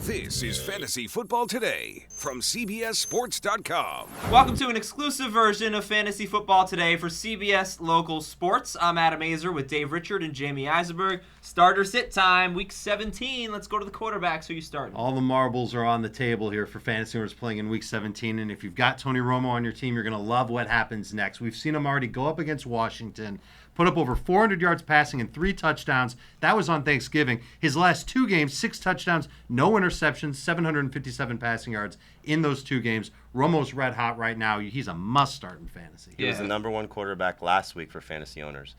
This is Fantasy Football Today from CBSSports.com. Welcome to an exclusive version of Fantasy Football Today for CBS Local Sports. I'm Adam Aizer with Dave Richard and Jamey Eisenberg. Starter sit time, week 17. Let's go to the quarterbacks. Who you starting? All the marbles are on the table here for fantasy owners playing in week 17. And if you've got Tony Romo on your team, you're going to love what happens next. We've seen him already go up against Washington, put up over 400 yards passing and 3 touchdowns. That was on Thanksgiving. His last 2 games, 6 touchdowns, no interceptions, 757 passing yards in those 2 games. Romo's red hot right now. He's a must-start in fantasy. He was the number 1 quarterback last week for fantasy owners.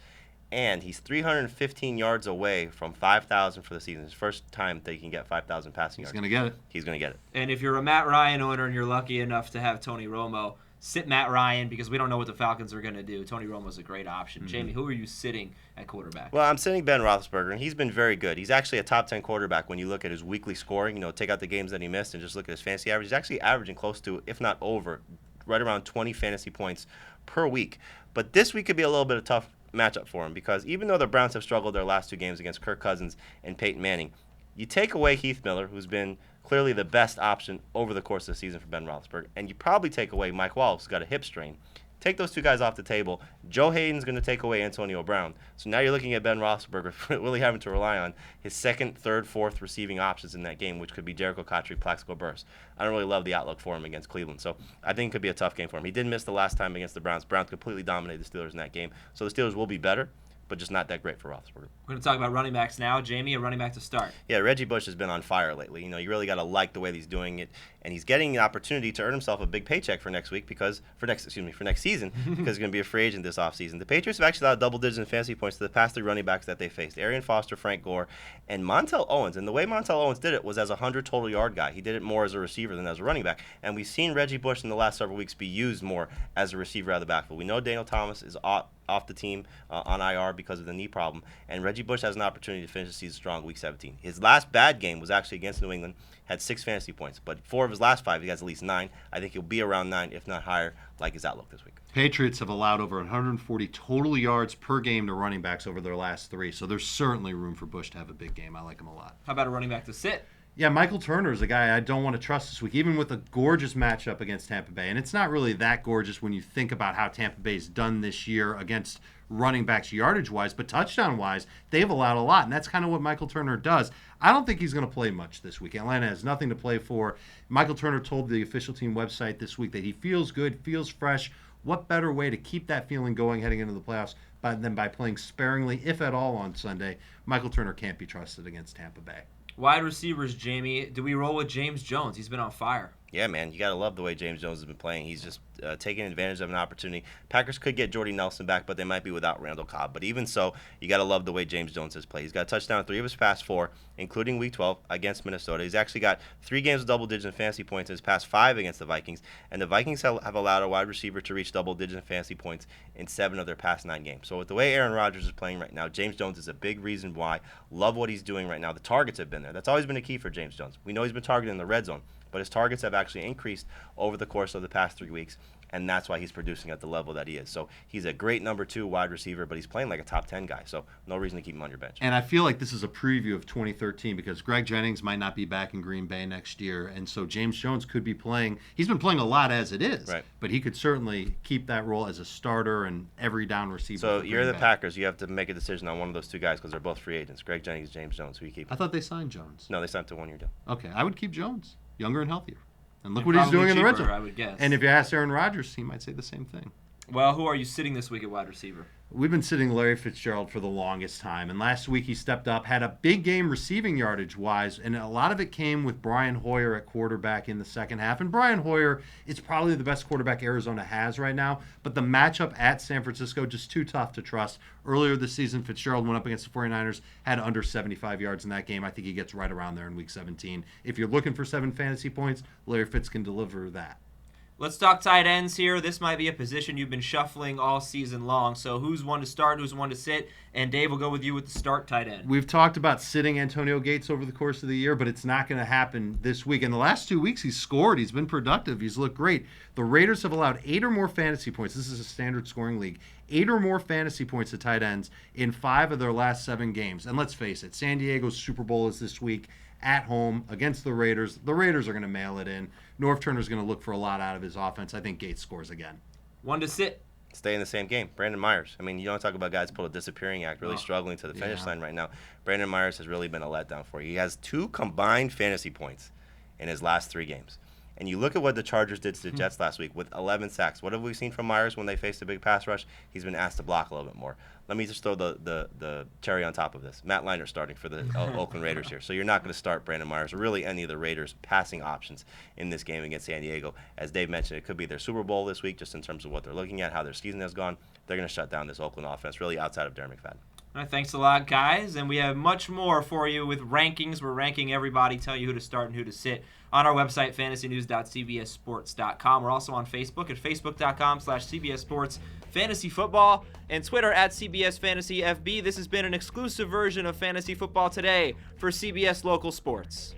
And he's 315 yards away from 5,000 for the season. His first time that he can get 5,000 passing yards. He's going to get it. He's going to get it. And if you're a Matt Ryan owner and you're lucky enough to have Tony Romo, sit Matt Ryan because we don't know what the Falcons are going to do. Tony Romo's a great option. Jamey, who are you sitting at quarterback? Well, I'm sitting Ben Roethlisberger, and he's been very good. He's actually a top 10 quarterback when you look at his weekly scoring. Take out the games that he missed and just look at his fantasy average. He's actually averaging close to, if not over, right around 20 fantasy points per week. But this week could be a little bit of tough matchup for him because even though the Browns have struggled their last 2 games against Kirk Cousins and Peyton Manning, you take away Heath Miller, who's been clearly the best option over the course of the season for Ben Roethlisberger, and you probably take away Mike Wallace, who's got a hip strain. Take those 2 guys off the table. Joe Hayden's going to take away Antonio Brown. So now you're looking at Ben Roethlisberger really having to rely on his 2nd, 3rd, 4th receiving options in that game, which could be Jericho Cotchery, Plaxico Burress. I don't really love the outlook for him against Cleveland. So I think it could be a tough game for him. He did miss the last time against the Browns. Browns completely dominated the Steelers in that game. So the Steelers will be better, but just not that great for Roethlisberger. We're going to talk about running backs now. Jamey, a running back to start. Yeah, Reggie Bush has been on fire lately. You really got to like the way he's doing it, and he's getting the opportunity to earn himself a big paycheck for next season because he's going to be a free agent this offseason. The Patriots have actually allowed double digits in fantasy points to the past 3 running backs that they faced: Arian Foster, Frank Gore, and Montel Owens. And the way Montel Owens did it was as a 100 total yard guy. He did it more as a receiver than as a running back. And we've seen Reggie Bush in the last several weeks be used more as a receiver out of the backfield. We know Daniel Thomas is off the team on IR because of the knee problem, and Reggie Bush has an opportunity to finish the season strong week 17. His last bad game was actually against New England, had 6 fantasy points, but 4 of his last 5, he has at least 9. I think he'll be around 9, if not higher, like his outlook this week. Patriots have allowed over 140 total yards per game to running backs over their last 3, so there's certainly room for Bush to have a big game. I like him a lot. How about a running back to sit? Yeah, Michael Turner is a guy I don't want to trust this week, even with a gorgeous matchup against Tampa Bay. And it's not really that gorgeous when you think about how Tampa Bay's done this year against running backs yardage-wise, but touchdown-wise, they've allowed a lot, and that's kind of what Michael Turner does. I don't think he's going to play much this week. Atlanta has nothing to play for. Michael Turner told the official team website this week that he feels good, feels fresh. What better way to keep that feeling going heading into the playoffs than by playing sparingly, if at all, on Sunday? Michael Turner can't be trusted against Tampa Bay. Wide receivers, Jamey. Do we roll with James Jones? He's been on fire. Yeah, man, you got to love the way James Jones has been playing. He's just taking advantage of an opportunity. Packers could get Jordy Nelson back, but they might be without Randall Cobb. But even so, you got to love the way James Jones has played. He's got a touchdown in 3 of his past 4, including Week 12 against Minnesota. He's actually got 3 games with double digits in fantasy points in his past 5 against the Vikings. And the Vikings have allowed a wide receiver to reach double digits in fantasy points in 7 of their past 9 games. So with the way Aaron Rodgers is playing right now, James Jones is a big reason why. Love what he's doing right now. The targets have been there. That's always been a key for James Jones. We know he's been targeted in the red zone, but his targets have actually increased over the course of the past 3 weeks, and that's why he's producing at the level that he is. So he's a great number 2 wide receiver, but he's playing like a top 10 guy, so no reason to keep him on your bench. And I feel like this is a preview of 2013 because Greg Jennings might not be back in Green Bay next year, and so James Jones could be playing. He's been playing a lot as it is, right, but he could certainly keep that role as a starter and every down receiver. So you're the Packers. You have to make a decision on one of those 2 guys because they're both free agents, Greg Jennings, James Jones. Who you keep? I thought they signed Jones. No, they signed to a 1-year deal. Okay, I would keep Jones, younger and healthier. And look And what he's doing in the red cheaper, zone. I would guess. And if you ask Aaron Rodgers, he might say the same thing. Well, who are you sitting this week at wide receiver? We've been sitting Larry Fitzgerald for the longest time, and last week he stepped up, had a big game receiving yardage-wise, and a lot of it came with Brian Hoyer at quarterback in the second half. And Brian Hoyer is probably the best quarterback Arizona has right now, but the matchup at San Francisco just too tough to trust. Earlier this season, Fitzgerald went up against the 49ers, had under 75 yards in that game. I think he gets right around there in Week 17. If you're looking for 7 fantasy points, Larry Fitz can deliver that. Let's talk tight ends here. This might be a position you've been shuffling all season long. So who's one to start, who's one to sit? And Dave, will go with you with the start tight end. We've talked about sitting Antonio Gates over the course of the year, but it's not going to happen this week. In the last 2 weeks, he's scored. He's been productive. He's looked great. The Raiders have allowed 8 or more fantasy points. This is a standard scoring league. 8 or more fantasy points to tight ends in 5 of their last 7 games. And let's face it, San Diego's Super Bowl is this week. at home against the Raiders. The Raiders are going to mail it in. North Turner's going to look for a lot out of his offense. I think Gates scores again. One to sit. Stay in the same game. Brandon Myers. I mean, you don't talk about guys pull a disappearing act, really struggling to the finish line right now. Brandon Myers has really been a letdown for you. He has 2 combined fantasy points in his last 3 games. And you look at what the Chargers did to the Jets last week with 11 sacks. What have we seen from Myers when they faced a big pass rush? He's been asked to block a little bit more. Let me just throw the cherry on top of this. Matt Leinart starting for the Oakland Raiders here. So you're not going to start Brandon Myers or really any of the Raiders' passing options in this game against San Diego. As Dave mentioned, it could be their Super Bowl this week just in terms of what they're looking at, how their season has gone. They're going to shut down this Oakland offense really outside of Darren McFadden. All right, thanks a lot, guys. And we have much more for you with rankings. We're ranking everybody, tell you who to start and who to sit on our website, fantasynews.cbssports.com. We're also on Facebook at facebook.com/CBS Sports Fantasy Football and Twitter at CBS Fantasy FB. This has been an exclusive version of Fantasy Football Today for CBS Local Sports.